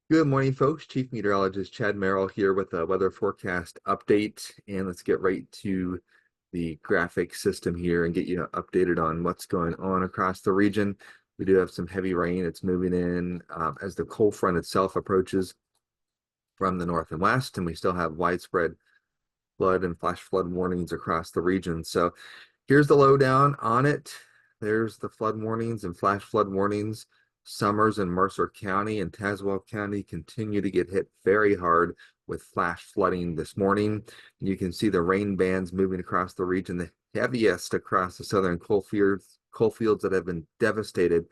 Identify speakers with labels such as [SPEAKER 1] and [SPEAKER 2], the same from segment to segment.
[SPEAKER 1] Good morning, folks. Chief Meteorologist Chad Merrill here with a weather forecast update. And let's get right to the graphic system here and get you updated on what's going on across the region. We do have some heavy rain. It's moving in as the cold front itself approaches from the north and west, and we still have widespread flood and flash flood warnings across the region. So here's the lowdown on it. There's the flood warnings and flash flood warnings. Summers and Mercer County and Tazewell County continue to get hit very hard with flash flooding this morning. You can see the rain bands moving across the region, the heaviest across the southern coal fields that have been devastated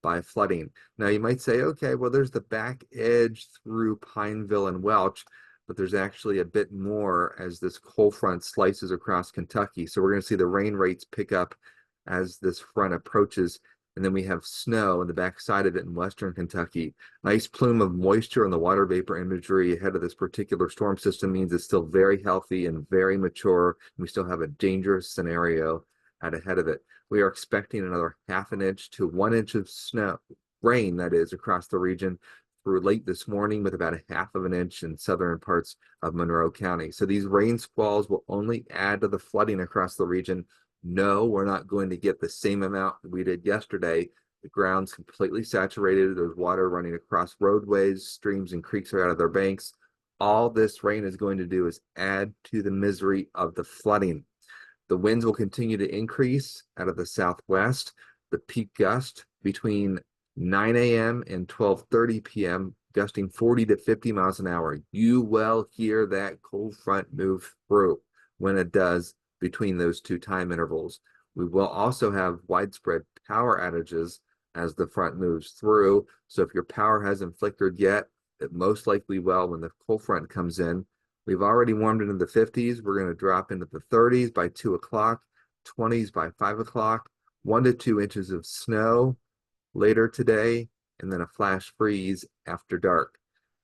[SPEAKER 1] by flooding. Now you might say, okay, well, there's the back edge through Pineville and Welch, but there's actually a bit more as this cold front slices across Kentucky. So we're going to see the rain rates pick up as this front approaches. And then we have snow on the backside of it in western Kentucky. Nice plume of moisture on the water vapor imagery ahead of this particular storm system means it's still very healthy and very mature. We still have a dangerous scenario out ahead of it. We are expecting another half an inch to 1 inch of snow, rain that is, across the region through late this morning with about a half of an inch in southern parts of Monroe County. So these rain squalls will only add to the flooding across the region. No, we're not going to get the same amount we did yesterday. The ground's completely saturated. There's water running across roadways, streams and creeks are out of their banks. All this rain is going to do is add to the misery of the flooding. The winds will continue to increase out of the southwest. The peak gust between 9 a.m. and 12:30 p.m., gusting 40 to 50 miles an hour. You will hear that cold front move through when it does between those two time intervals. We will also have widespread power outages as the front moves through. So if your power hasn't flickered yet, it most likely will when the cold front comes in. We've already warmed into the 50s. We're going to drop into the 30s by 2 o'clock, 20s by 5 o'clock, 1 to 2 inches of snow later today, and then a flash freeze after dark.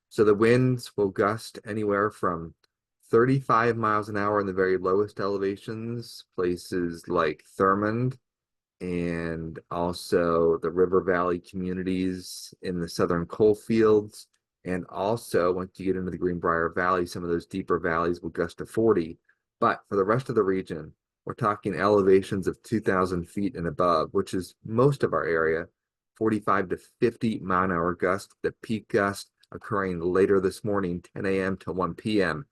[SPEAKER 1] So the winds will gust anywhere from 35 miles an hour in the very lowest elevations, places like Thurmond and also the River Valley communities in the southern coal fields. And also, once you get into the Greenbrier Valley, some of those deeper valleys will gust to 40. But for the rest of the region, we're talking elevations of 2,000 feet and above, which is most of our area, 45 to 50 mile an hour gust, the peak gust occurring later this morning, 10 a.m. to 1 p.m.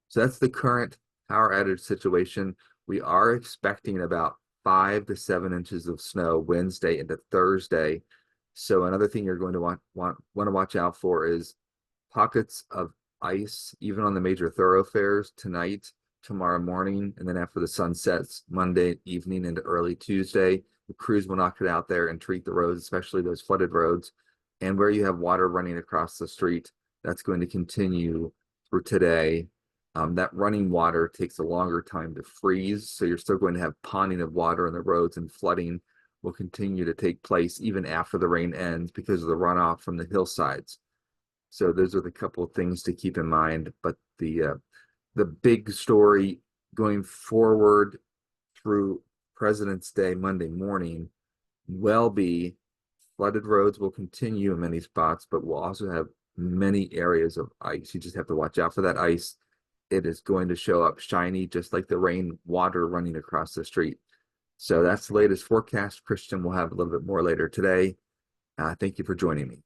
[SPEAKER 1] So that's the current power outage situation. We are expecting about 5 to 7 inches of snow Wednesday into Thursday. So another thing you're going to want to watch out for is pockets of ice, even on the major thoroughfares tonight, tomorrow morning, and then after the sun sets Monday evening into early Tuesday. The crews will knock it out there and treat the roads, especially those flooded roads. And where you have water running across the street, that's going to continue through today. That running water takes a longer time to freeze, so you're still going to have ponding of water on the roads, and flooding will continue to take place even after the rain ends because of the runoff from the hillsides. So those are the couple of things to keep in mind. But the big story going forward through President's Day Monday morning will be flooded roads will continue in many spots, but we'll also have many areas of ice. You just have to watch out for that ice. It is going to show up shiny, just like the rain water running across the street. So that's the latest forecast. Christian will have a little bit more later today. Thank you for joining me.